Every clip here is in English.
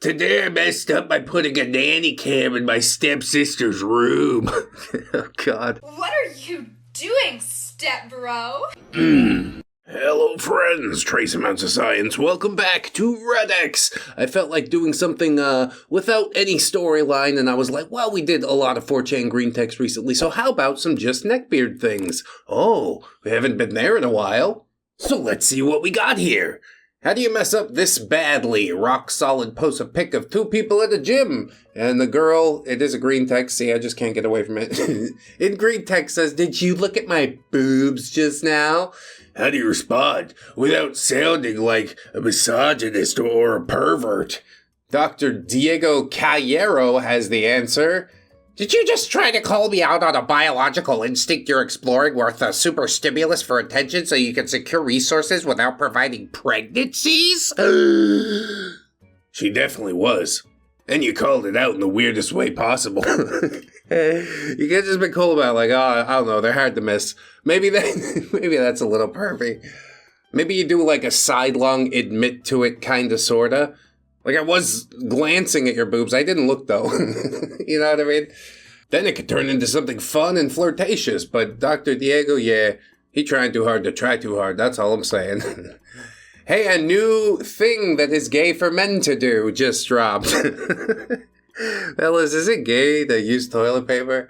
Today I messed up by putting a nanny cam in my stepsister's room. Oh, God. What are you doing, step bro? Hello, friends. Trace amounts of science. Welcome back to ReddX. I felt like doing something without any storyline, and I was like, well, we did a lot of 4chan green text recently, so how about some JustNeckbeardThings? Oh, we haven't been there in a while. So let's see what we got here. How do you mess up this badly? Rock Solid posts a pic of two people at a gym. And the girl, it is a green text. See, I just can't get away from it. In green text says, did you look at my boobs just now? How do you respond without sounding like a misogynist or a pervert? Dr. Diego Callero has the answer. Did you just try to call me out on a biological instinct you're exploring worth a super stimulus for attention so you can secure resources without providing pregnancies? She definitely was. And you called it out in the weirdest way possible. You can't just be cool about it, like, oh, I don't know, they're hard to miss. Maybe that's a little pervy. Maybe you do like a sidelong admit to it kinda sorta. Like, I was glancing at your boobs. I didn't look, though. You know what I mean? Then it could turn into something fun and flirtatious. But Dr. Diego, yeah, he trying too hard to try too hard. That's all I'm saying. Hey, a new thing that is gay for men to do just dropped. Fellas, is it gay to use toilet paper?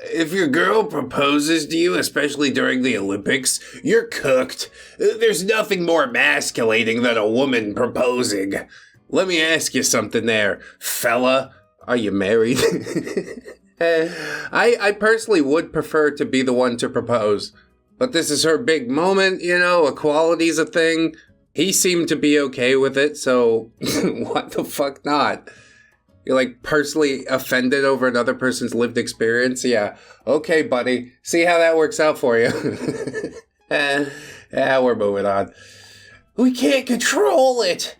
If your girl proposes to you, especially during the Olympics, you're cooked. There's nothing more emasculating than a woman proposing. Let me ask you something there, fella. Are you married? I personally would prefer to be the one to propose. But this is her big moment, you know, equality's a thing. He seemed to be okay with it, so what the fuck not? You're like personally offended over another person's lived experience? Yeah, okay, buddy. See how that works out for you. Yeah, we're moving on. We can't control it.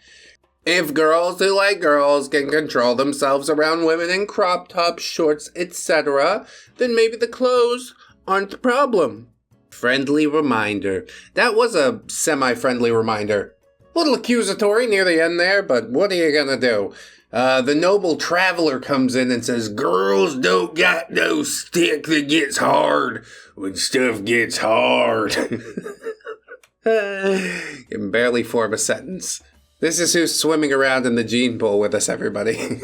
If girls who like girls can control themselves around women in crop tops, shorts, etc., then maybe the clothes aren't the problem. Friendly reminder. That was a semi-friendly reminder. A little accusatory near the end there, but what are you gonna do? The noble traveler comes in and says, girls don't got no stick that gets hard when stuff gets hard. You can barely form a sentence. This is who's swimming around in the gene pool with us, everybody.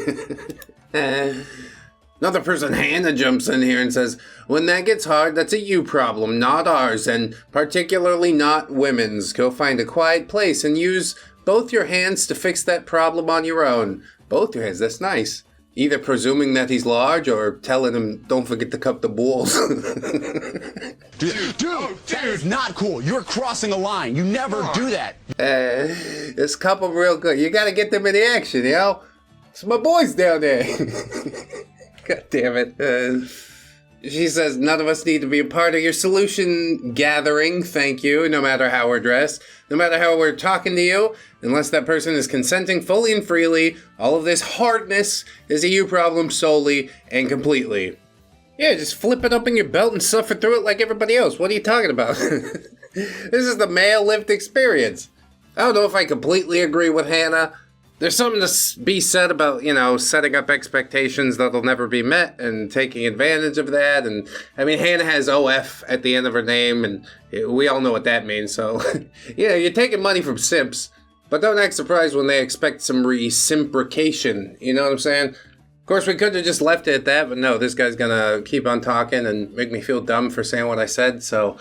Another person, Hannah, jumps in here and says, when that gets hard, that's a you problem, not ours, and particularly not women's. Go find a quiet place and use both your hands to fix that problem on your own. Both your hands, that's nice. Either presuming that he's large or telling him, don't forget to cup the balls. Dude, not cool. You're crossing a line. You never do that. Just cup them real good. You gotta get them in the action, you know? It's my boys down there. God damn it. She says, none of us need to be a part of your solution gathering, thank you, no matter how we're dressed, no matter how we're talking to you, unless that person is consenting fully and freely. All of this hardness is a you problem solely and completely. Yeah, just flip it up in your belt and suffer through it like everybody else. What are you talking about? This is the male lived experience. I don't know if I completely agree with Hannah. There's something to be said about, you know, setting up expectations that'll never be met and taking advantage of that. And, I mean, Hannah has OF at the end of her name, and we all know what that means. So, yeah, you're taking money from simps, but don't act surprised when they expect some reciprocation. You know what I'm saying? Of course, we could have just left it at that, but no, this guy's gonna keep on talking and make me feel dumb for saying what I said. So,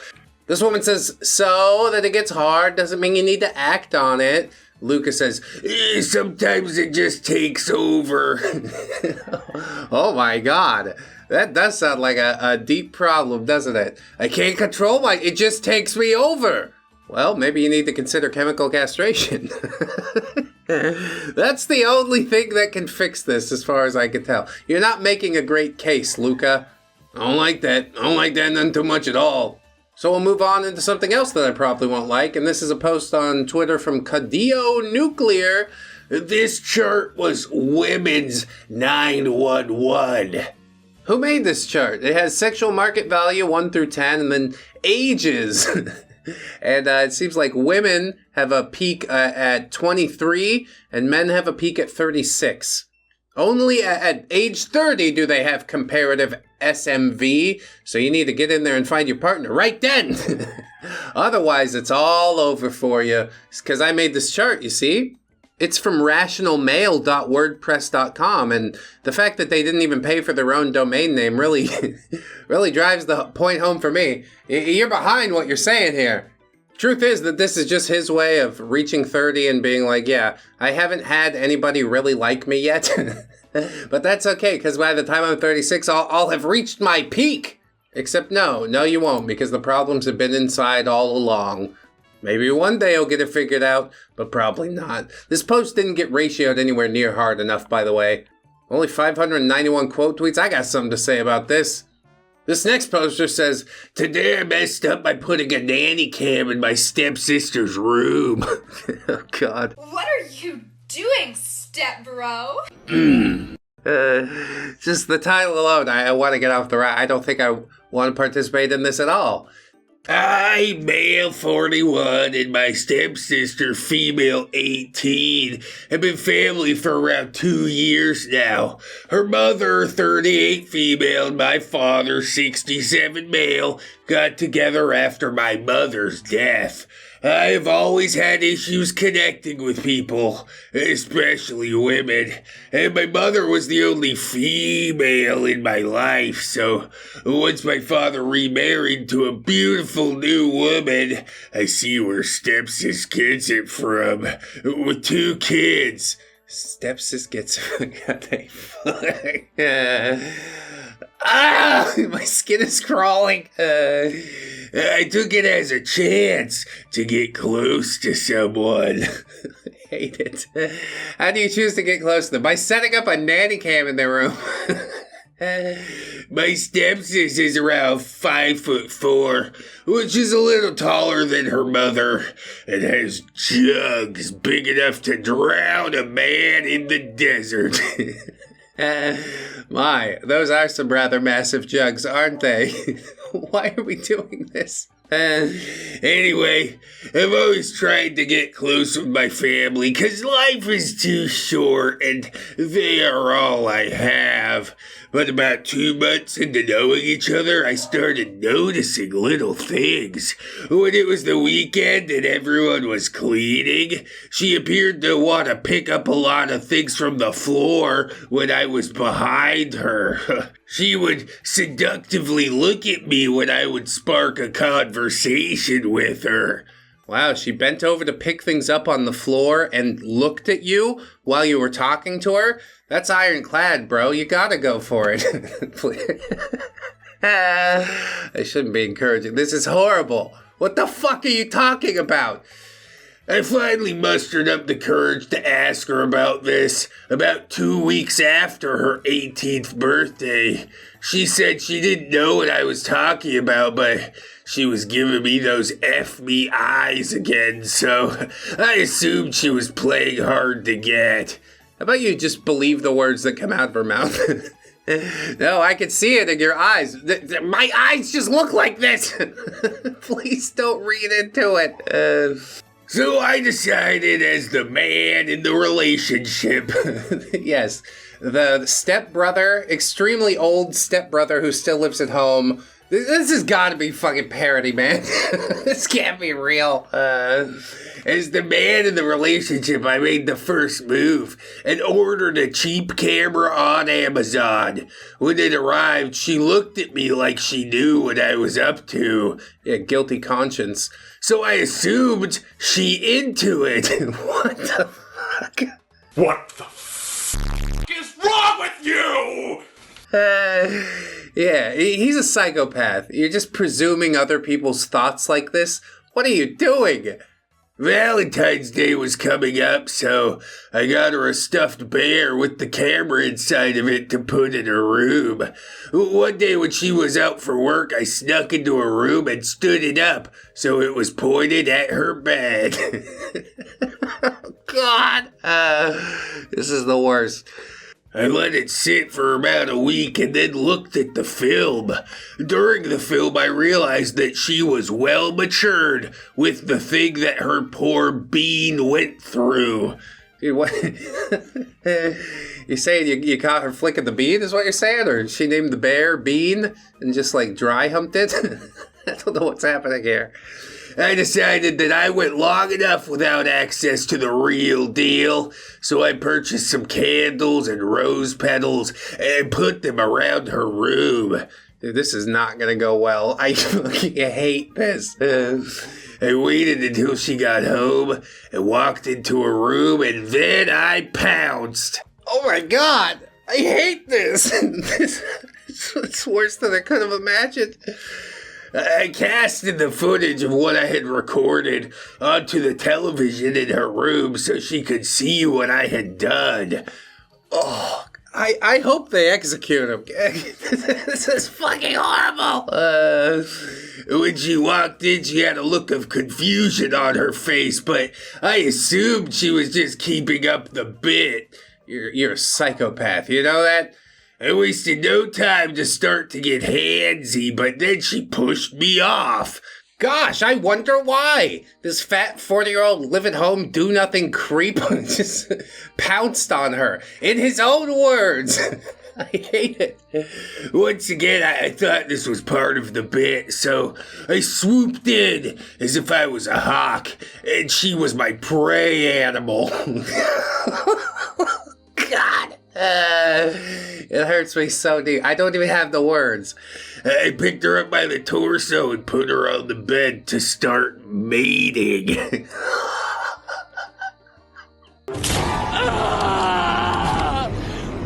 this woman says, so that it gets hard doesn't mean you need to act on it. Lucas says, sometimes it just takes over. Oh my God. That does sound like a deep problem, doesn't it? I can't control it just takes me over. Well, maybe you need to consider chemical castration. That's the only thing that can fix this, as far as I can tell. You're not making a great case, Luca. I don't like that. I don't like that none too much at all. So we'll move on into something else that I probably won't like, and this is a post on Twitter from Cadillo Nuclear. This chart was women's 911. Who made this chart? It has sexual market value 1 through 10, and then ages. And it seems like women have a peak at 23 and men have a peak at 36. Only at age 30 do they have comparative SMV, so you need to get in there and find your partner right then. Otherwise, it's all over for you. Because I made this chart, you see? It's from rationalmail.wordpress.com, and the fact that they didn't even pay for their own domain name really, really drives the point home for me. You're behind what you're saying here. Truth is that this is just his way of reaching 30 and being like, yeah, I haven't had anybody really like me yet. But that's okay, because by the time I'm 36, I'll have reached my peak. Except no, you won't, because the problems have been inside all along. Maybe one day I'll get it figured out, but probably not. This post didn't get ratioed anywhere near hard enough, by the way. Only 591 quote tweets. I got something to say about this. This next poster says, "Today I messed up by putting a nanny cam in my stepsister's room." Oh, God. What are you doing, stepbro? Just the title alone, I want to get off the ride. I don't think I want to participate in this at all. I, male 41, and my stepsister, female 18, have been family for around 2 years now. Her mother, 38 female, and my father, 67 male, got together after my mother's death. I have always had issues connecting with people, especially women, and my mother was the only female in my life, so once my father remarried to a beautiful new woman, I see where stepsis gets it from, with 2 kids. Stepsis gets my skin is crawling. I took it as a chance to get close to someone. I hate it. How do you choose to get close to them? By setting up a nanny cam in their room. My stepsis is around 5'4", which is a little taller than her mother, and has jugs big enough to drown a man in the desert. My, those are some rather massive jugs, aren't they? Why are we doing this? Anyway, I've always tried to get close with my family, 'cause life is too short, and they are all I have. But about 2 months into knowing each other, I started noticing little things. When it was the weekend and everyone was cleaning, she appeared to want to pick up a lot of things from the floor when I was behind her. She would seductively look at me when I would spark a conversation with her. Wow, she bent over to pick things up on the floor and looked at you while you were talking to her? That's ironclad, bro. You gotta go for it. I shouldn't be encouraging. This is horrible. What the fuck are you talking about? I finally mustered up the courage to ask her about this about 2 weeks after her 18th birthday. She said she didn't know what I was talking about, but she was giving me those F me eyes again, so I assumed she was playing hard to get. How about you just believe the words that come out of her mouth? No, I can see it in your eyes. My eyes just look like this. Please don't read into it. So I decided as the man in the relationship. Yes, the stepbrother, extremely old stepbrother who still lives at home. This has got to be fucking parody, man. This can't be real. As the man in the relationship, I made the first move and ordered a cheap camera on Amazon. When it arrived, she looked at me like she knew what I was up to. Yeah, guilty conscience. So I assumed she into it. What the fuck? What the fuck is wrong with you? Yeah, he's a psychopath. You're just presuming other people's thoughts like this? What are you doing? Valentine's Day was coming up, so I got her a stuffed bear with the camera inside of it to put in her room. One day when she was out for work, I snuck into her room and stood it up so it was pointed at her bed. God, this is the worst. I let it sit for about a week and then looked at the film. During the film, I realized that she was well matured with the thing that her poor bean went through. Dude, what? You're saying you caught her flicking the bean is what you're saying? Or she named the bear Bean and just like dry humped it? I don't know what's happening here. I decided that I went long enough without access to the real deal, so I purchased some candles and rose petals and put them around her room. Dude, this is not gonna go well. I fucking hate this. I waited until she got home and walked into her room, and then I pounced. Oh my god! I hate this! It's worse than I could have imagined. I casted the footage of what I had recorded onto the television in her room so she could see what I had done. Oh, I hope they execute him. This is fucking horrible. When she walked in, she had a look of confusion on her face, but I assumed she was just keeping up the bit. You're a psychopath, you know that? I wasted no time to start to get handsy, but then she pushed me off. Gosh, I wonder why. This fat 40-year-old live-at-home do-nothing creep just pounced on her. In his own words. I hate it. Once again, I thought this was part of the bit, so I swooped in as if I was a hawk, and she was my prey animal. God. It hurts me so deep. I don't even have the words. I picked her up by the torso and put her on the bed to start mating.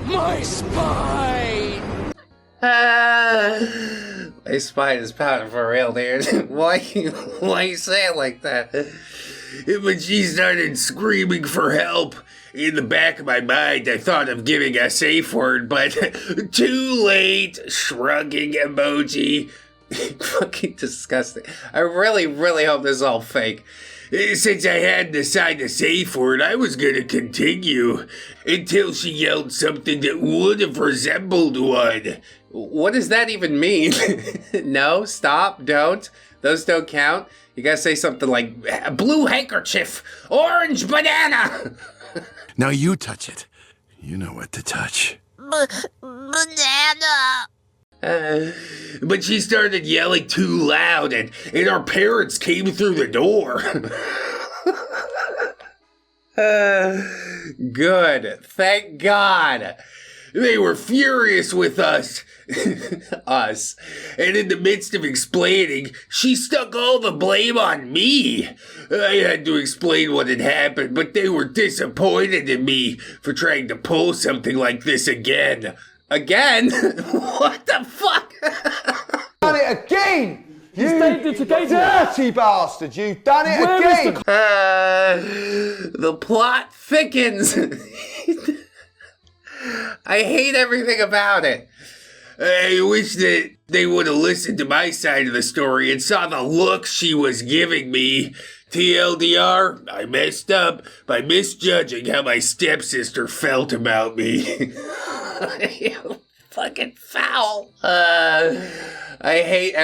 My spine! My spine is pounding for real, dude. Why you say it like that? When she started screaming for help, in the back of my mind, I thought of giving a safe word, but too late. Shrugging emoji. Fucking disgusting. I really, really hope this is all fake. Since I hadn't assigned a safe word, I was gonna continue until she yelled something that would have resembled one. What does that even mean? No, stop, don't. Those don't count. You gotta say something like, blue handkerchief, orange banana. Now you touch it. You know what to touch. Banana. But she started yelling too loud, and our parents came through the door. Good. Thank God. They were furious with us. Us. And in the midst of explaining, she stuck all the blame on me. I had to explain what had happened, but they were disappointed in me for trying to pull something like this again. Again? What the fuck? Done it again! You dirty bastard! You've done it again! The plot thickens. I hate everything about it. I wish that they would have listened to my side of the story and saw the look she was giving me. TLDR, I messed up by misjudging how my stepsister felt about me. You fucking foul. I hate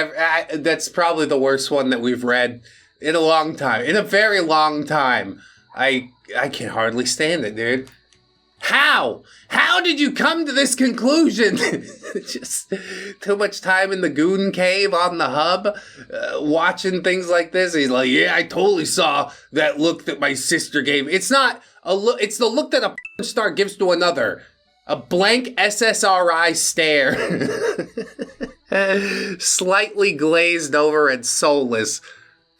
that's probably the worst one that we've read in a long time. In a very long time. I can hardly stand it, dude. How? How did you come to this conclusion? Just too much time in the goon cave on the hub, watching things like this. He's like, yeah, I totally saw that look that my sister gave. It's not a look. It's the look that a star gives to another. A blank SSRI stare. Slightly glazed over and soulless.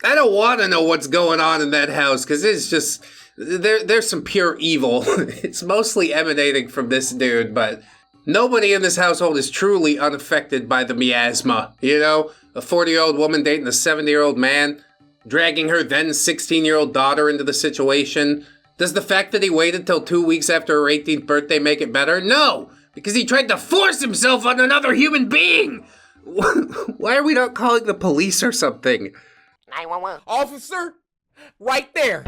I don't want to know what's going on in that house, because it's just... There's some pure evil. It's mostly emanating from this dude, but nobody in this household is truly unaffected by the miasma. You know, a 40-year-old woman dating a 70-year-old man, dragging her then 16-year-old daughter into the situation. Does the fact that he waited till 2 weeks after her 18th birthday make it better? No, because he tried to force himself on another human being. Why are we not calling the police or something? 911. Officer, right there.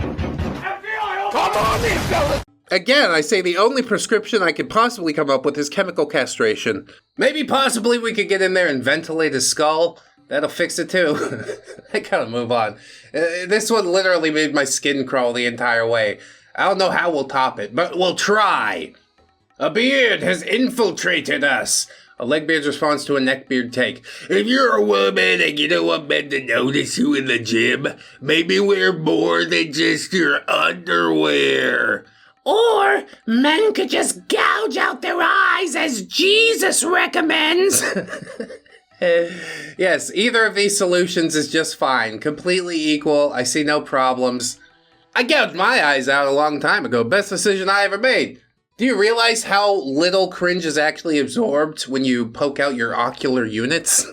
FBI, come on in, fellas. Again, I say the only prescription I could possibly come up with is chemical castration. Maybe possibly we could get in there and ventilate his skull. That'll fix it too. I gotta move on. This one literally made my skin crawl the entire way. I don't know how we'll top it, but we'll try. A beard has infiltrated us. A legbeard's response to a neckbeard take. If you're a woman and you don't want men to notice you in the gym, maybe wear more than just your underwear. Or men could just gouge out their eyes as Jesus recommends. Yes, either of these solutions is just fine. Completely equal. I see no problems. I gouged my eyes out a long time ago. Best decision I ever made. Do you realize how little cringe is actually absorbed when you poke out your ocular units?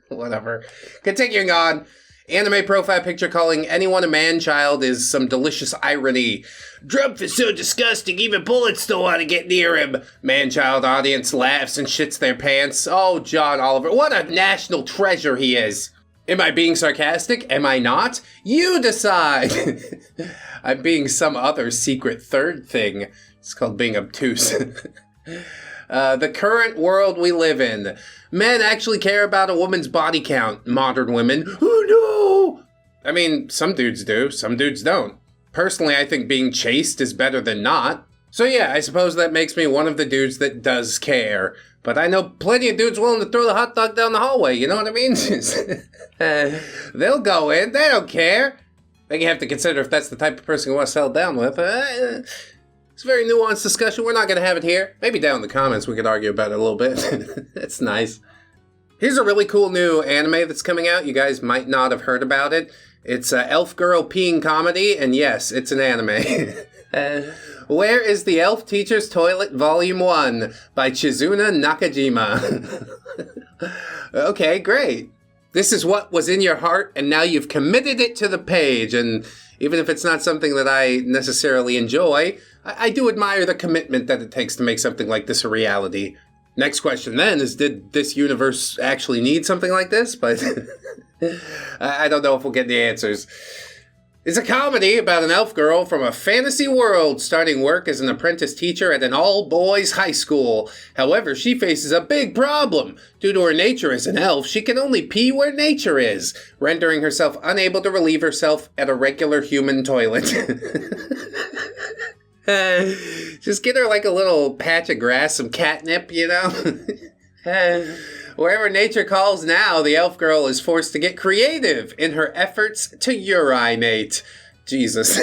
Whatever. Continuing on. Anime profile picture calling anyone a man-child is some delicious irony. Drumpf is so disgusting, even bullets don't want to get near him. Man-child audience laughs and shits their pants. Oh, John Oliver, what a national treasure he is. Am I being sarcastic? Am I not? You decide. I'm being some other secret third thing. It's called being obtuse. The current world we live in. Men actually care about a woman's body count. Modern women. Oh no! I mean, some dudes do, some dudes don't. Personally, I think being chaste is better than not. So yeah, I suppose that makes me one of the dudes that does care. But I know plenty of dudes willing to throw the hot dog down the hallway, you know what I mean? They'll go in, they don't care. Then you have to consider if that's the type of person you want to settle down with. It's a very nuanced discussion. We're not going to have it here. Maybe down in the comments we could argue about it a little bit. That's nice. Here's a really cool new anime that's coming out. You guys might not have heard about it. It's an elf girl peeing comedy, and yes, it's an anime. Where is the Elf Teacher's Toilet Volume 1 by Chizuna Nakajima. Okay, great. This is what was in your heart, and now you've committed it to the page, and even if it's not something that I necessarily enjoy, I do admire the commitment that it takes to make something like this a reality. Next question then is, did this universe actually need something like this? But I don't know if we'll get the answers. It's a comedy about an elf girl from a fantasy world starting work as an apprentice teacher at an all-boys high school. However, she faces a big problem. Due to her nature as an elf, she can only pee where nature is, rendering herself unable to relieve herself at a regular human toilet. Just get her like a little patch of grass, some catnip, you know? Wherever nature calls now, the elf girl is forced to get creative in her efforts to urinate. Jesus.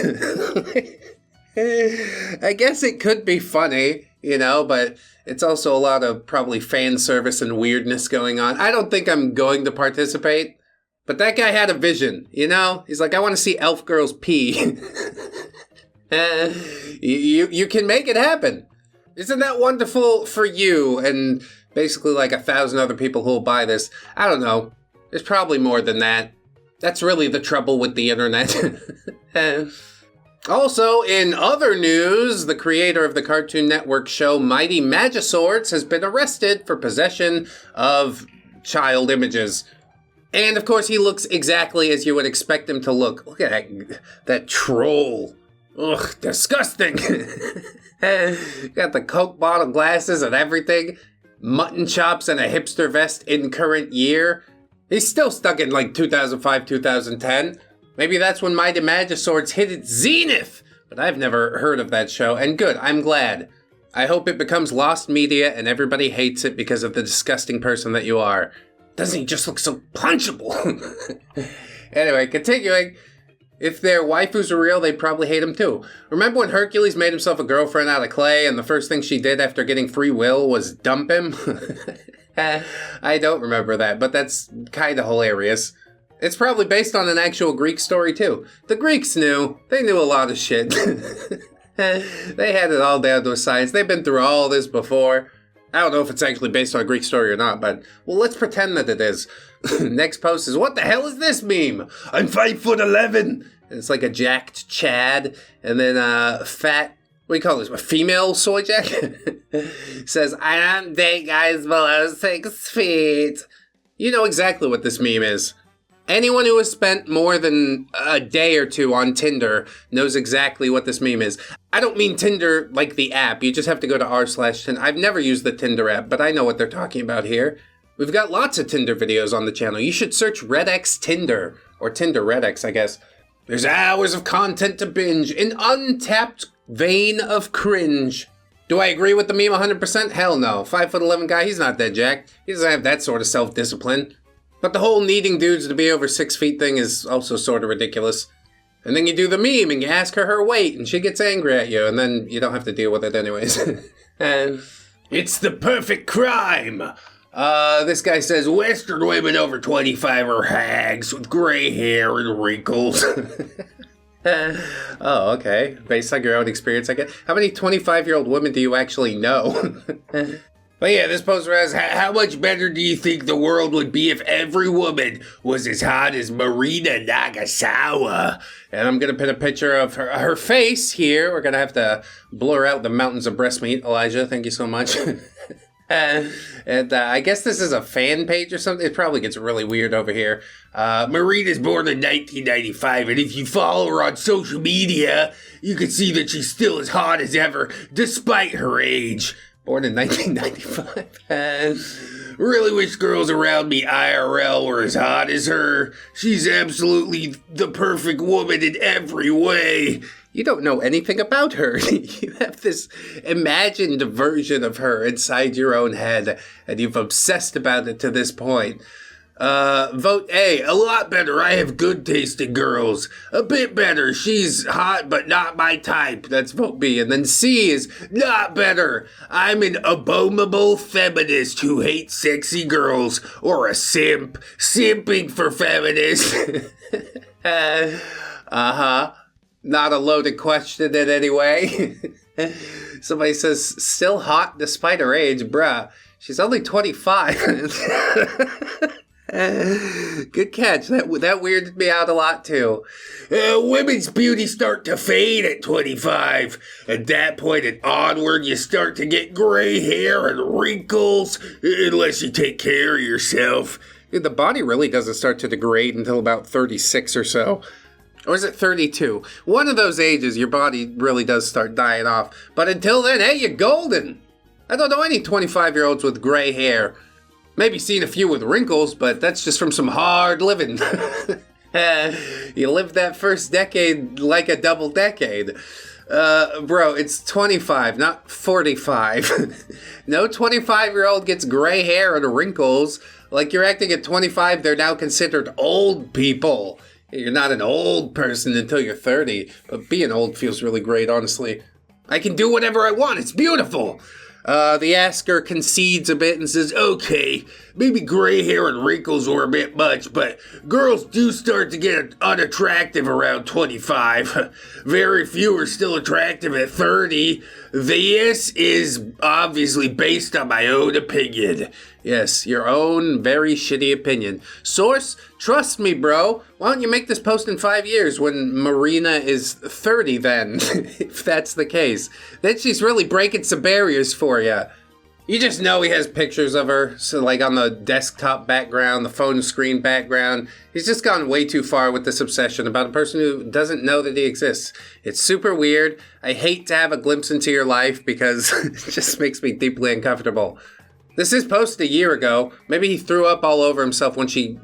I guess it could be funny, you know, but it's also a lot of probably fan service and weirdness going on. I don't think I'm going to participate, but that guy had a vision, you know? He's like, I want to see elf girls pee. You can make it happen. Isn't that wonderful for you and basically like 1,000 other people who will buy this? I don't know. There's probably more than that. That's really the trouble with the internet. Also, in other news, the creator of the Cartoon Network show Mighty Magiswords has been arrested for possession of child images. And of course, he looks exactly as you would expect him to look. Look at that troll. Ugh, disgusting. Got the Coke bottle glasses and everything. Mutton chops and a hipster vest in current year. He's still stuck in like 2005, 2010. Maybe that's when Mighty Magiswords hit its zenith. But I've never heard of that show, and good, I'm glad. I hope it becomes lost media and everybody hates it because of the disgusting person that you are. Doesn't he just look so punchable? Anyway, continuing. If their waifus were real, they'd probably hate him too. Remember when Hercules made himself a girlfriend out of clay and the first thing she did after getting free will was dump him? I don't remember that, but that's kind of hilarious. It's probably based on an actual Greek story too. The Greeks knew. They knew a lot of shit. They had it all down to a science. They've been through all this before. I don't know if it's actually based on a Greek story or not, but, well, let's pretend that it is. Next post is, what the hell is this meme? I'm 5'11". It's like a jacked Chad, and then fat, what do you call this, a female soy jack? Says, I don't date guys below 6 feet. You know exactly what this meme is. Anyone who has spent more than a day or two on Tinder knows exactly what this meme is. I don't mean Tinder like the app. You just have to go to r/Tinder. I've never used the Tinder app, but I know what they're talking about here. We've got lots of Tinder videos on the channel. You should search ReddX Tinder, or Tinder ReddX, I guess. There's hours of content to binge, an untapped vein of cringe. Do I agree with the meme 100%? Hell no. 5'11" guy, he's not that jacked. He doesn't have that sort of self-discipline. But the whole needing dudes to be over 6 feet thing is also sort of ridiculous. And then you do the meme and you ask her weight and she gets angry at you and then you don't have to deal with it anyways. And it's the perfect crime. This guy says, Western women over 25 are hags with gray hair and wrinkles. Oh, okay. Based on your own experience, I guess. How many 25-year-old women do you actually know? But yeah, this poster asks, how much better do you think the world would be if every woman was as hot as Marina Nagasawa? And I'm going to put a picture of her face here. We're going to have to blur out the mountains of breast meat. Elijah, thank you so much. And I guess this is a fan page or something. It probably gets really weird over here. Marina's born in 1995, and if you follow her on social media, you can see that she's still as hot as ever, despite her age. Born in 1995. And really wish girls around me IRL were as hot as her. She's absolutely the perfect woman in every way. You don't know anything about her. You have this imagined version of her inside your own head, and you've obsessed about it to this point. Vote A, a lot better. I have good taste in girls. A bit better. She's hot, but not my type. That's vote B. And then C is not better. I'm an abominable feminist who hates sexy girls, or a simp. Simping for feminists. Not a loaded question in any way. Somebody says, still hot despite her age. Bruh, she's only 25. Good catch. That weirded me out a lot too. Women's beauty start to fade at 25. At that point and onward, you start to get gray hair and wrinkles, unless you take care of yourself. The body really doesn't start to degrade until about 36 or so. Or is it 32? One of those ages, your body really does start dying off. But until then, hey, you're golden. I don't know any 25-year-olds with gray hair. Maybe seen a few with wrinkles, but that's just from some hard living. You lived that first decade like a double decade. Bro, it's 25, not 45. No 25-year-old gets gray hair and wrinkles. Like you're acting at 25, they're now considered old people. You're not an old person until you're 30, but being old feels really great, honestly. I can do whatever I want, it's beautiful. The asker concedes a bit and says, okay, maybe gray hair and wrinkles were a bit much, but girls do start to get unattractive around 25. Very few are still attractive at 30. This is obviously based on my own opinion. Yes, your own very shitty opinion. Source, trust me, bro. Why don't you make this post in 5 years when Marina is 30 then, if that's the case. Then she's really breaking some barriers for you. You just know he has pictures of her, so like on the desktop background, the phone screen background. He's just gone way too far with this obsession about a person who doesn't know that he exists. It's super weird. I hate to have a glimpse into your life because it just makes me deeply uncomfortable. This is posted a year ago. Maybe he threw up all over himself when she,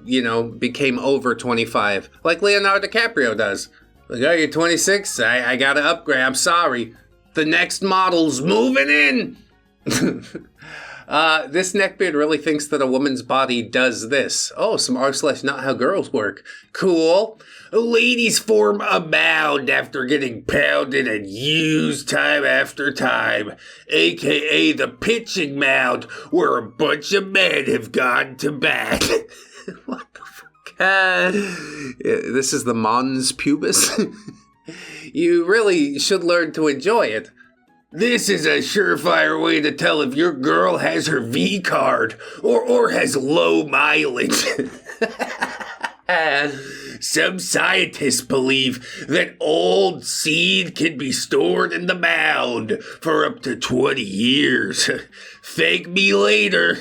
became over 25. Like Leonardo DiCaprio does. Like, oh, you're 26? I gotta upgrade. I'm sorry. The next model's moving in. This neckbeard really thinks that a woman's body does this. Oh, some r/not how girls work. Cool. Ladies form a mound after getting pounded and used time after time, aka the pitching mound, where a bunch of men have gone to bat. What the fuck? This is the mons pubis. You really should learn to enjoy it. This is a surefire way to tell if your girl has her V card or has low mileage. Some scientists believe that old seed can be stored in the mound for up to 20 years. Thank me later.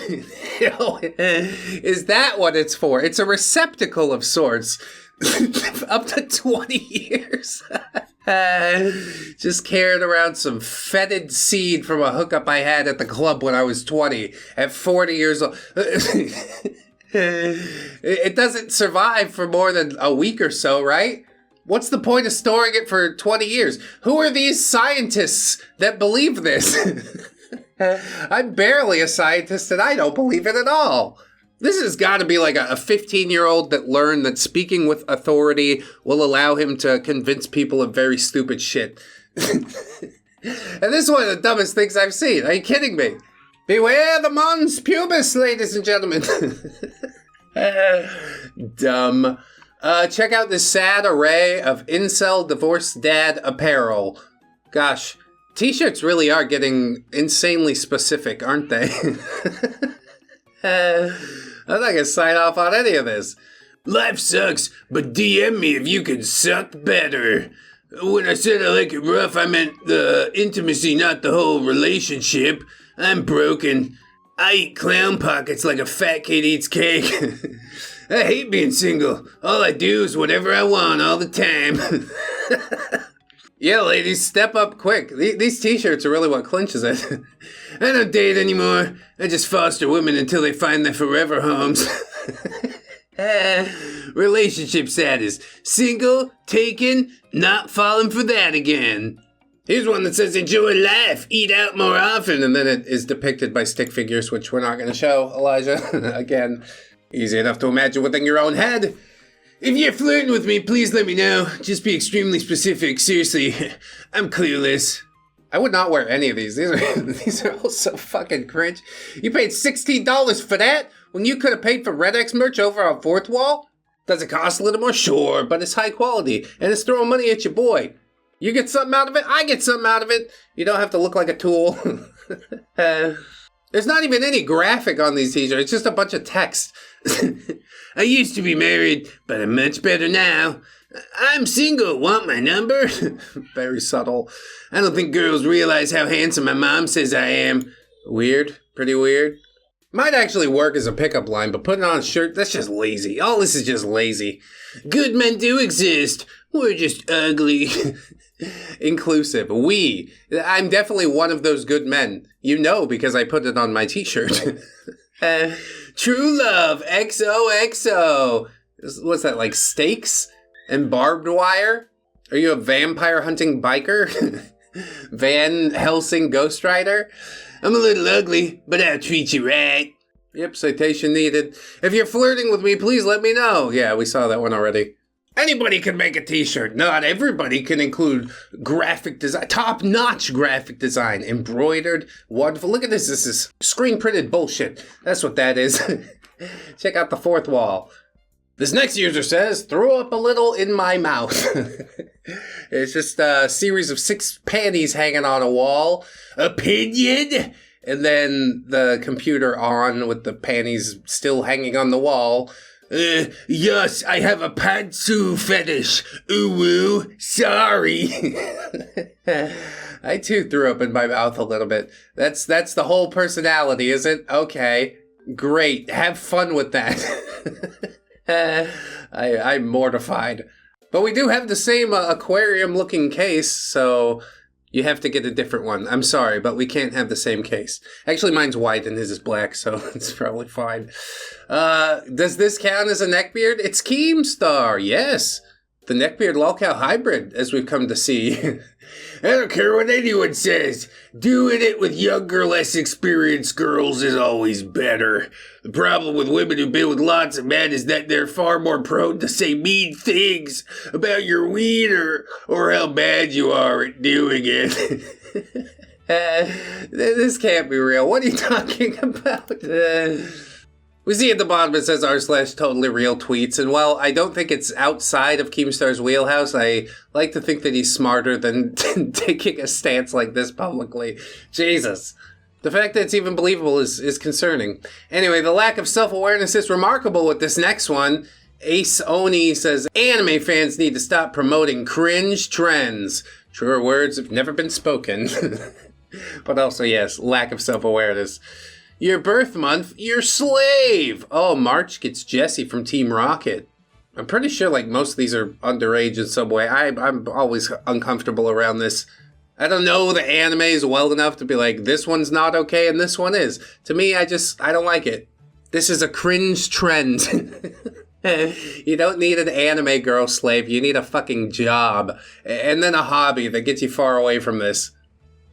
Is that what it's for? It's a receptacle of sorts. Up to 20 years. Just carrying around some fetid seed from a hookup I had at the club when I was 20. At 40 years old. It doesn't survive for more than a week or so, right? What's the point of storing it for 20 years? Who are these scientists that believe this? I'm barely a scientist and I don't believe it at all. This has got to be like a 15-year-old that learned that speaking with authority will allow him to convince people of very stupid shit. And this is one of the dumbest things I've seen. Are you kidding me? Beware the mons pubis, ladies and gentlemen. Dumb. Check out this sad array of incel divorced dad apparel. Gosh, t-shirts really are getting insanely specific, aren't they? I'm not gonna sign off on any of this. Life sucks, but DM me if you can suck better. When I said I like it rough, I meant the intimacy, not the whole relationship. I'm broken. I eat clown pockets like a fat kid eats cake. I hate being single. All I do is whatever I want all the time. Yeah, ladies, step up quick. These t-shirts are really what clinches it. I don't date anymore. I just foster women until they find their forever homes. Relationship status. Single, taken, not falling for that again. Here's one that says, enjoy life, eat out more often. And then it is depicted by stick figures, which we're not going to show, Elijah. Again, easy enough to imagine within your own head. If you're flirting with me, please let me know. Just be extremely specific. Seriously, I'm clueless. I would not wear any of these. These are all so fucking cringe. You paid $16 for that when you could have paid for ReddX merch over on Fourth Wall? Does it cost a little more? Sure, but it's high quality, and it's throwing money at your boy. You get something out of it, I get something out of it. You don't have to look like a tool. There's not even any graphic on these t-shirts. It's just a bunch of text. I used to be married, but I'm much better now. I'm single. Want my number? Very subtle. I don't think girls realize how handsome my mom says I am. Weird. Pretty weird. Might actually work as a pickup line, but putting on a shirt, that's just lazy. All this is just lazy. Good men do exist. We're just ugly. Inclusive. We. I'm definitely one of those good men. You know because I put it on my t-shirt. True love. XOXO. What's that, like steaks and barbed wire? Are you a vampire hunting biker? Van Helsing Ghost Rider? I'm a little ugly, but I'll treat you right. Yep, citation needed. If you're flirting with me, please let me know. Yeah, we saw that one already. Anybody can make a t-shirt. Not everybody can include graphic design, top-notch graphic design, embroidered, wonderful. Look at this. This is screen-printed bullshit. That's what that is. Check out the Fourth Wall. This next user says, throw up a little in my mouth. It's just a series of 6 panties hanging on a wall. Opinion? And then the computer on with the panties still hanging on the wall. Yes, I have a pantsu fetish. Ooh, sorry. I too threw up in my mouth a little bit. That's the whole personality, is it? Okay, great. Have fun with that. I'm mortified. But we do have the same aquarium-looking case, so you have to get a different one. I'm sorry, but we can't have the same case. Actually, mine's white and his is black, so it's probably fine. Does this count as a neckbeard? It's Keemstar, yes. The neckbeard lolcow hybrid, as we've come to see. I don't care what anyone says. Doing it with younger, less experienced girls is always better. The problem with women who've been with lots of men is that they're far more prone to say mean things about your wiener or how bad you are at doing it. This can't be real. What are you talking about? We see at the bottom it says r/totally real tweets, and while I don't think it's outside of Keemstar's wheelhouse, I like to think that he's smarter than taking a stance like this publicly. Jesus. The fact that it's even believable is concerning. Anyway, the lack of self-awareness is remarkable with this next one. Ace Oni says, anime fans need to stop promoting cringe trends. Truer words have never been spoken. But also, yes, lack of self-awareness. Your birth month, your slave. Oh, March gets Jesse from Team Rocket. I'm pretty sure like most of these are underage in some way. I'm always uncomfortable around this. I don't know the animes well enough to be like, this one's not okay and this one is. To me, I don't like it. This is a cringe trend. You don't need an anime girl slave. You need a fucking job. And then a hobby that gets you far away from this.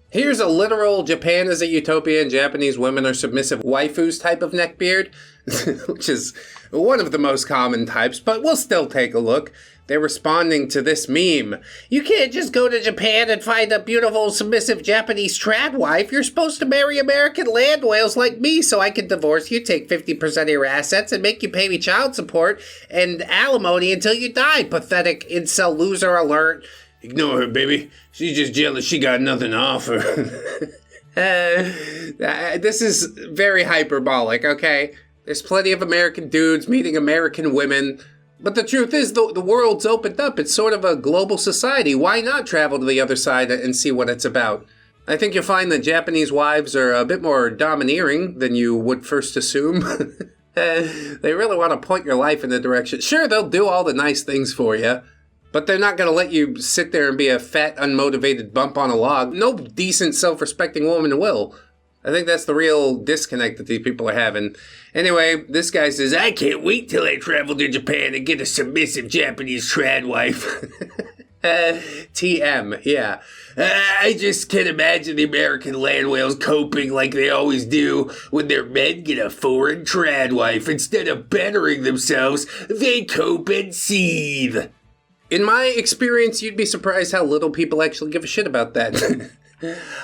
Here's a literal Japan is a utopia and Japanese women are submissive waifus type of neckbeard, which is one of the most common types, but we'll still take a look. They're responding to this meme. You can't just go to Japan and find a beautiful, submissive Japanese trad wife. You're supposed to marry American land whales like me so I can divorce you, take 50% of your assets, and make you pay me child support and alimony until you die. Pathetic incel loser alert. Ignore her, baby. She's just jealous she got nothing to offer. This is very hyperbolic, okay? There's plenty of American dudes meeting American women. But the truth is, the world's opened up. It's sort of a global society. Why not travel to the other side and see what it's about? I think you'll find that Japanese wives are a bit more domineering than you would first assume. They really want to point your life in a direction. Sure, they'll do all the nice things for you. But they're not going to let you sit there and be a fat, unmotivated bump on a log. No decent, self-respecting woman will. I think that's the real disconnect that these people are having. Anyway, this guy says, I can't wait till I travel to Japan and get a submissive Japanese trad wife. TM, yeah. I just can't imagine the American land whales coping like they always do when their men get a foreign trad wife. Instead of bettering themselves, they cope and seethe. In my experience, you'd be surprised how little people actually give a shit about that.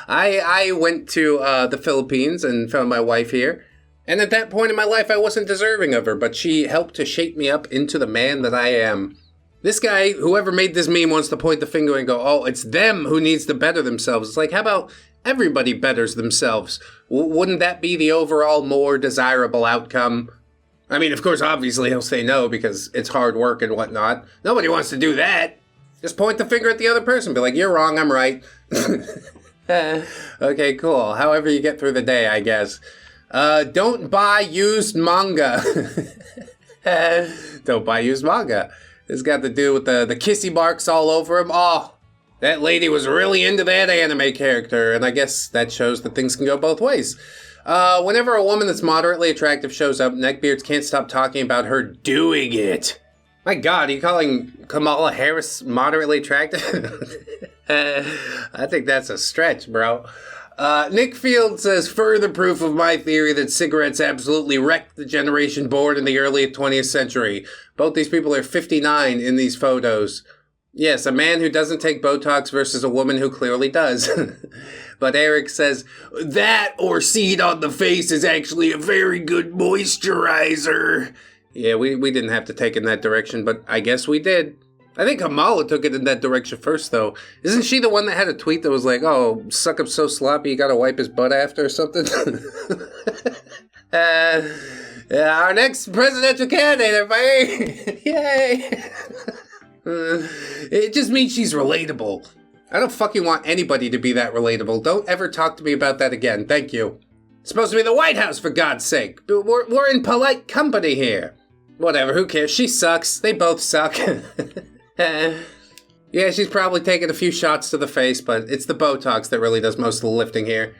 I went to the Philippines and found my wife here. And at that point in my life, I wasn't deserving of her, but she helped to shape me up into the man that I am. This guy, whoever made this meme, wants to point the finger and go, oh, it's them who needs to better themselves. It's like, how about everybody betters themselves? Wouldn't that be the overall more desirable outcome? I mean, of course, obviously he'll say no because it's hard work and whatnot. Nobody wants to do that. Just point the finger at the other person. Be like, you're wrong, I'm right. Okay, cool. However you get through the day, I guess. Don't buy used manga. Don't buy used manga. This got to do with the kissy marks all over him. Oh, that lady was really into that anime character. And I guess that shows that things can go both ways. Whenever a woman that's moderately attractive shows up, neckbeards can't stop talking about her doing it. My God, are you calling Kamala Harris moderately attractive? I think that's a stretch, bro. Nick Field says, further proof of my theory that cigarettes absolutely wrecked the generation born in the early 20th century. Both these people are 59 in these photos. Yes, a man who doesn't take Botox versus a woman who clearly does. But Eric says, that or seed on the face is actually a very good moisturizer. Yeah, we didn't have to take it in that direction, but I guess we did. I think Kamala took it in that direction first, though. Isn't she the one that had a tweet that was like, oh, suck up so sloppy you gotta wipe his butt after or something? Our next presidential candidate, everybody! Yay! It just means she's relatable. I don't fucking want anybody to be that relatable. Don't ever talk to me about that again. Thank you. It's supposed to be the White House, for God's sake. We're in polite company here. Whatever, who cares? She sucks. They both suck. Yeah, she's probably taken a few shots to the face, but it's the Botox that really does most of the lifting here.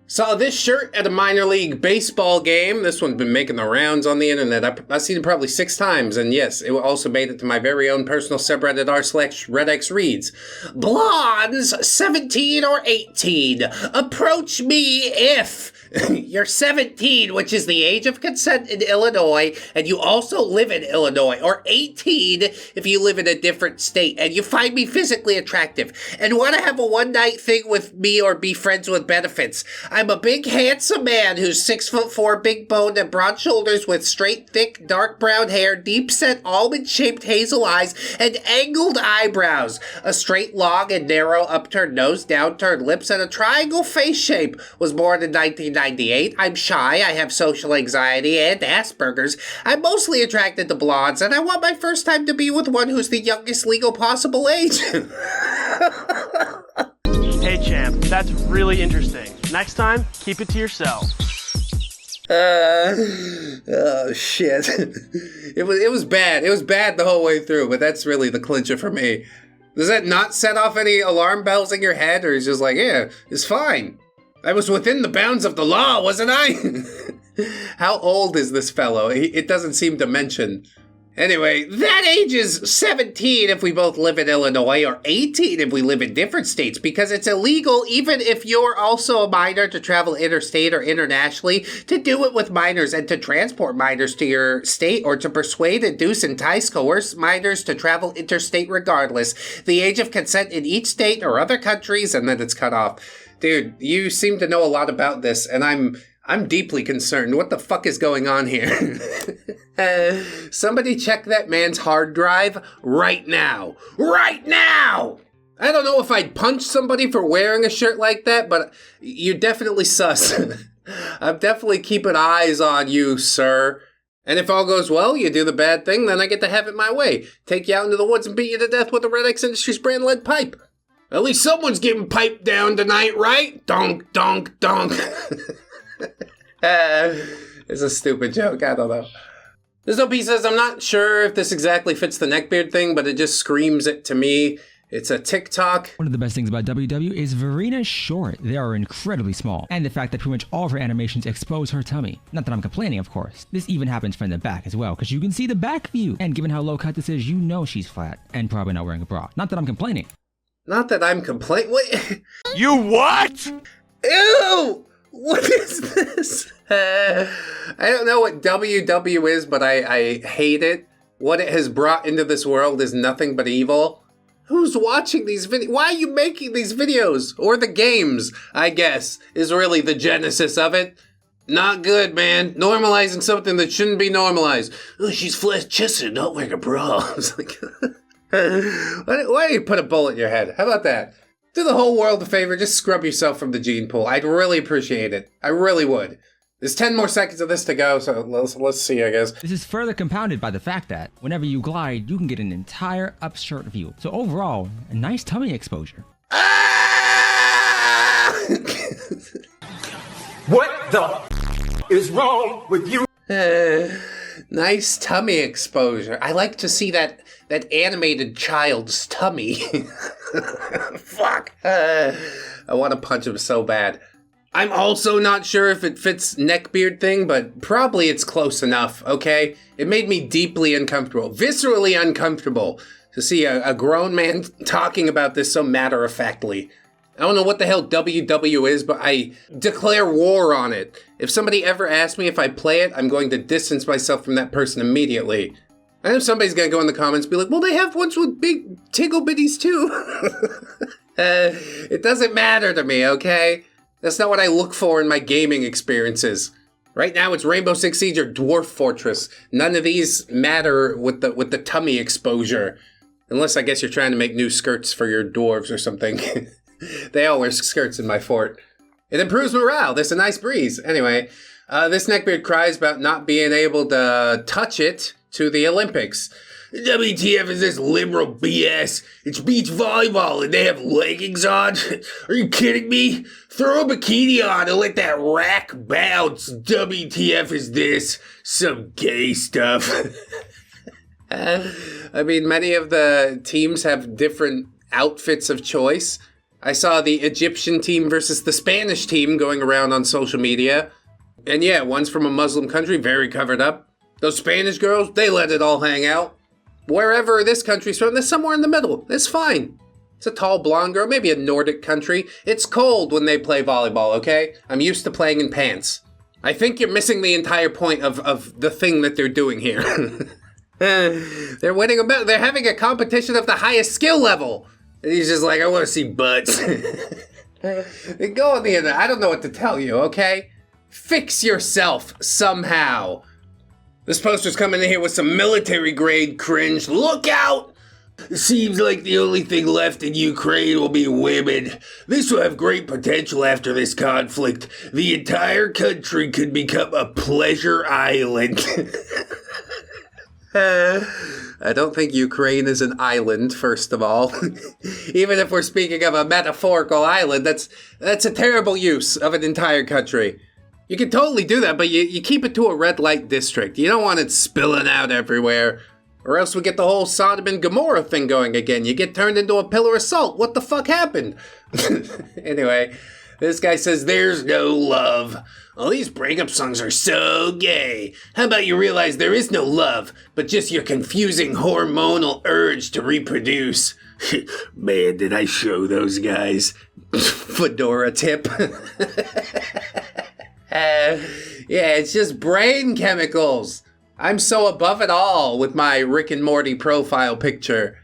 Saw this shirt at a minor league baseball game. This one's been making the rounds on the internet. I've seen it probably 6 times, and yes, it also made it to my very own personal subreddit r/ReddX reads. Blondes, 17 or 18, approach me if you're 17, which is the age of consent in Illinois, and you also live in Illinois, or 18 if you live in a different state, and you find me physically attractive, and want to have a one-night thing with me or be friends with benefits. I'm a big, handsome man who's 6'4", big-boned, and broad shoulders with straight, thick, dark brown hair, deep-set, almond-shaped hazel eyes, and angled eyebrows, a straight, long, and narrow upturned nose, downturned lips, and a triangle face shape. Was born in 1990. 98. I'm shy, I have social anxiety and Asperger's. I'm mostly attracted to blondes, and I want my first time to be with one who's the youngest legal possible age. Hey champ, that's really interesting. Next time, keep it to yourself. Oh shit. It was bad. It was bad the whole way through, but that's really the clincher for me. Does that not set off any alarm bells in your head, or is just like, yeah, it's fine. I was within the bounds of the law, wasn't I? How old is this fellow? It doesn't seem to mention. Anyway, that age is 17 if we both live in Illinois, or 18 if we live in different states, because it's illegal, even if you're also a minor, to travel interstate or internationally, to do it with minors and to transport minors to your state, or to persuade, induce, entice, coerce minors to travel interstate regardless. The age of consent in each state or other countries, and then it's cut off. Dude, you seem to know a lot about this, and I'm deeply concerned. What the fuck is going on here? Somebody check that man's hard drive right now. Right now! I don't know if I'd punch somebody for wearing a shirt like that, but you're definitely sus. I'm definitely keeping eyes on you, sir. And if all goes well, you do the bad thing, then I get to have it my way. Take you out into the woods and beat you to death with a ReddX Industries brand lead pipe. At least someone's getting piped down tonight, right? Donk, donk, donk. It's a stupid joke, I don't know. This OP says, I'm not sure if this exactly fits the neckbeard thing, but it just screams it to me. It's a TikTok. One of the best things about WW is Verina's short. They are incredibly small. And the fact that pretty much all of her animations expose her tummy. Not that I'm complaining, of course. This even happens from the back as well, because you can see the back view. And given how low cut this is, you know she's flat. And probably not wearing a bra. Not that I'm complaining. Not that I'm complaining. Wait. You what? Ew! What is this? I don't know what WW is, but I hate it. What it has brought into this world is nothing but evil. Who's watching these videos? Why are you making these videos? Or the games, I guess, is really the genesis of it. Not good, man. Normalizing something that shouldn't be normalized. Oh, she's flat-chested, not wearing a bra. It's like, why don't you put a bullet in your head? How about that? Do the whole world a favor, just scrub yourself from the gene pool. I'd really appreciate it. I really would. There's 10 more seconds of this to go, so let's see, I guess. This is further compounded by the fact that whenever you glide, you can get an entire upskirt view. So overall, a nice tummy exposure. Ah! What the is wrong with you? Nice tummy exposure. I like to see that animated child's tummy. Fuck. I want to punch him so bad. I'm also not sure if it fits neckbeard thing, but probably it's close enough, okay? It made me deeply uncomfortable, viscerally uncomfortable, to see a grown man talking about this so matter-of-factly. I don't know what the hell WW is, but I declare war on it. If somebody ever asks me if I play it, I'm going to distance myself from that person immediately. I know somebody's gonna go in the comments and be like, well, they have ones with big tickle bitties too. It doesn't matter to me, okay? That's not what I look for in my gaming experiences. Right now it's Rainbow Six Siege or Dwarf Fortress. None of these matter with the tummy exposure. Unless I guess you're trying to make new skirts for your dwarves or something. They all wear skirts in my fort. It improves morale. There's a nice breeze. Anyway, this neckbeard cries about not being able to touch it to the Olympics. WTF is this liberal BS? It's beach volleyball and they have leggings on? Are you kidding me? Throw a bikini on and let that rack bounce. WTF is this? Some gay stuff. I mean, many of the teams have different outfits of choice. I saw the Egyptian team versus the Spanish team going around on social media. And yeah, one's from a Muslim country, very covered up. Those Spanish girls, they let it all hang out. Wherever this country's from, they're somewhere in the middle. It's fine. It's a tall blonde girl, maybe a Nordic country. It's cold when they play volleyball, okay? I'm used to playing in pants. I think you're missing the entire point of the thing that they're doing here. They're winning a they're having a competition of the highest skill level. And he's just like, I want to see butts. Go on the internet. I don't know what to tell you, okay? Fix yourself somehow. This poster's coming in here with some military grade cringe. Look out! Seems like the only thing left in Ukraine will be women. This will have great potential after this conflict. The entire country could become a pleasure island. I don't think Ukraine is an island, first of all. Even if we're speaking of a metaphorical island, that's a terrible use of an entire country. You can totally do that, but you keep it to a red light district. You don't want it spilling out everywhere. Or else we get the whole Sodom and Gomorrah thing going again. You get turned into a pillar of salt. What the fuck happened? Anyway, this guy says there's no love. All these breakup songs are so gay. How about you realize there is no love, but just your confusing hormonal urge to reproduce? Man, did I show those guys. Fedora tip. Yeah, it's just brain chemicals. I'm so above it all with my Rick and Morty profile picture.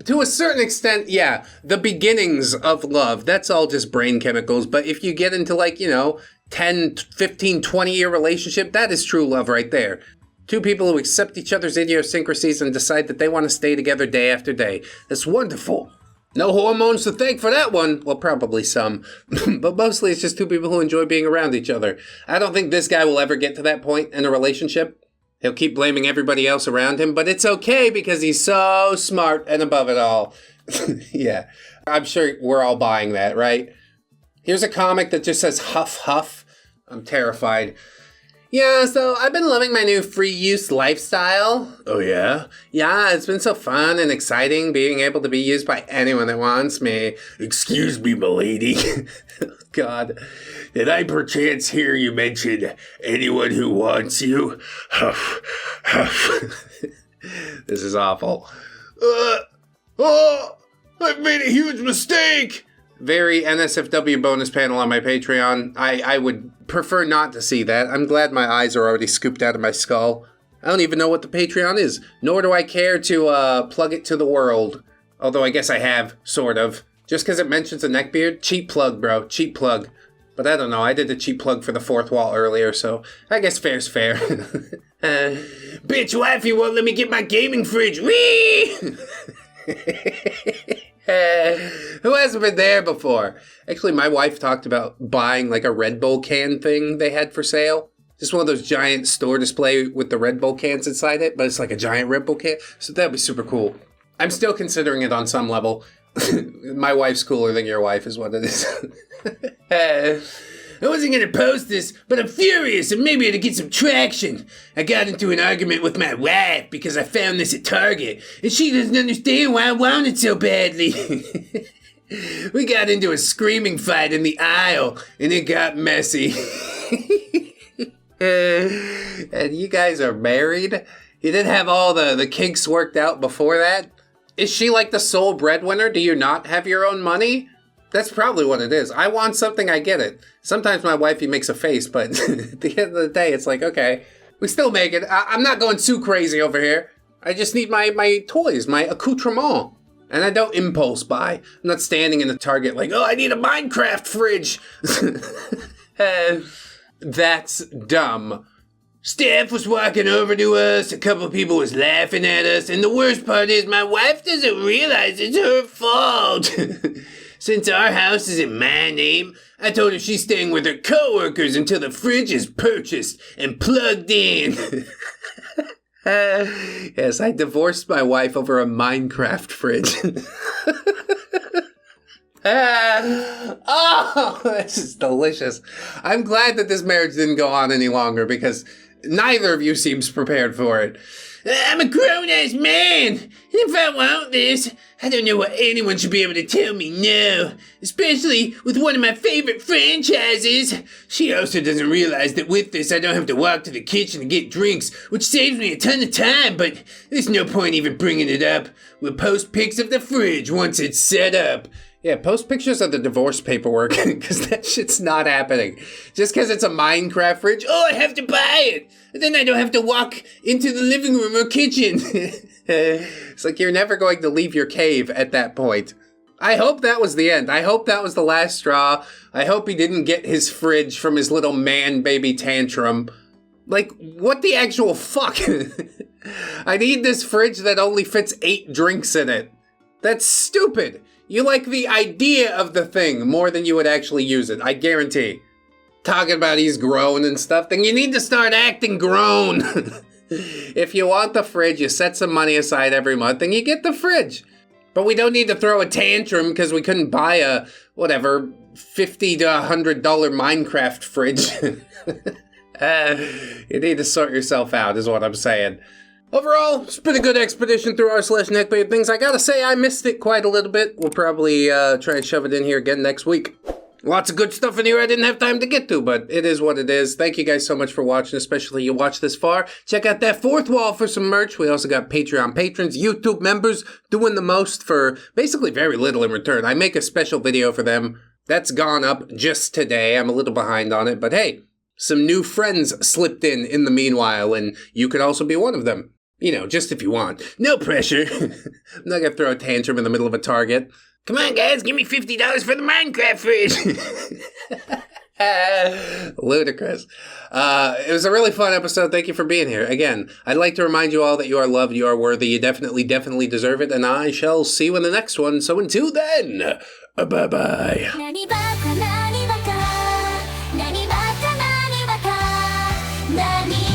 To a certain extent, yeah, the beginnings of love, that's all just brain chemicals. But if you get into 10, 15, 20-year relationship, that is true love right there. Two people who accept each other's idiosyncrasies and decide that they want to stay together day after day. That's wonderful. No hormones to thank for that one. Well, probably some. But mostly it's just two people who enjoy being around each other. I don't think this guy will ever get to that point in a relationship. He'll keep blaming everybody else around him, but it's okay because he's so smart and above it all. Yeah, I'm sure we're all buying that, right? Here's a comic that just says huff huff. I'm terrified. Yeah, so I've been loving my new free use lifestyle. Oh yeah? Yeah, it's been so fun and exciting being able to be used by anyone that wants me. Excuse me, milady. God. Did I perchance hear you mention anyone who wants you? Huff, huff. This is awful. I've made a huge mistake! Very NSFW bonus panel on my Patreon. I would prefer not to see that. I'm glad my eyes are already scooped out of my skull. I don't even know what the Patreon is, nor do I care to plug it to the world. Although I guess I have, sort of. Just because it mentions a neckbeard? Cheap plug, bro. Cheap plug. But I don't know, I did a cheap plug for the fourth wall earlier, so I guess fair's fair. Bitch wifey won't let me get my gaming fridge. Whee! Who hasn't been there before? Actually, my wife talked about buying a Red Bull can thing they had for sale. Just one of those giant store display with the Red Bull cans inside it, but it's like a giant Red Bull can. So that'd be super cool. I'm still considering it on some level. My wife's cooler than your wife is what it is. I wasn't going to post this, but I'm furious and maybe it'll get some traction. I got into an argument with my wife because I found this at Target, and she doesn't understand why I want it so badly. We got into a screaming fight in the aisle, and it got messy. And you guys are married? You didn't have all the kinks worked out before that? Is she like the sole breadwinner? Do you not have your own money? That's probably what it is. I want something, I get it. Sometimes my wifey makes a face, but at the end of the day, it's like, okay, we still make it. I'm not going too crazy over here. I just need my toys, my accoutrement. And I don't impulse buy. I'm not standing in the Target like, oh, I need a Minecraft fridge. That's dumb. Steph was walking over to us, a couple people was laughing at us, and the worst part is my wife doesn't realize it's her fault. Since our house is in my name, I told her she's staying with her coworkers until the fridge is purchased and plugged in. Yes, I divorced my wife over a Minecraft fridge. Oh, this is delicious. I'm glad that this marriage didn't go on any longer because neither of you seems prepared for it. I'm a grown-ass man. If I want this, I don't know why anyone should be able to tell me no. Especially with one of my favorite franchises. She also doesn't realize that with this, I don't have to walk to the kitchen to get drinks, which saves me a ton of time, but there's no point even bringing it up. We'll post pics of the fridge once it's set up. Yeah, post pictures of the divorce paperwork, because that shit's not happening. Just because it's a Minecraft fridge, oh, I have to buy it! And then I don't have to walk into the living room or kitchen. It's like you're never going to leave your cave at that point. I hope that was the end. I hope that was the last straw. I hope he didn't get his fridge from his little man-baby tantrum. Like, what the actual fuck? I need this fridge that only fits 8 drinks in it. That's stupid. You like the idea of the thing more than you would actually use it, I guarantee. Talking about he's grown and stuff, then you need to start acting grown. If you want the fridge, you set some money aside every month and you get the fridge. But we don't need to throw a tantrum because we couldn't buy a, whatever, $50 to $100 Minecraft fridge. You need to sort yourself out is what I'm saying. Overall, it's been a good expedition through r/neckbeardthings. I gotta say, I missed it quite a little bit. We'll probably try and shove it in here again next week. Lots of good stuff in here I didn't have time to get to, but it is what it is. Thank you guys so much for watching, especially you watched this far. Check out that fourth wall for some merch. We also got Patreon patrons, YouTube members doing the most for basically very little in return. I make a special video for them. That's gone up just today. I'm a little behind on it, but hey, some new friends slipped in the meanwhile, and you could also be one of them. You know, just if you want. No pressure. I'm not gonna throw a tantrum in the middle of a Target. Come on, guys, give me $50 for the Minecraft fridge. Ludicrous. It was a really fun episode. Thank you for being here. Again, I'd like to remind you all that you are loved, you are worthy, you definitely deserve it, and I shall see you in the next one. So until then, bye-bye. NANNY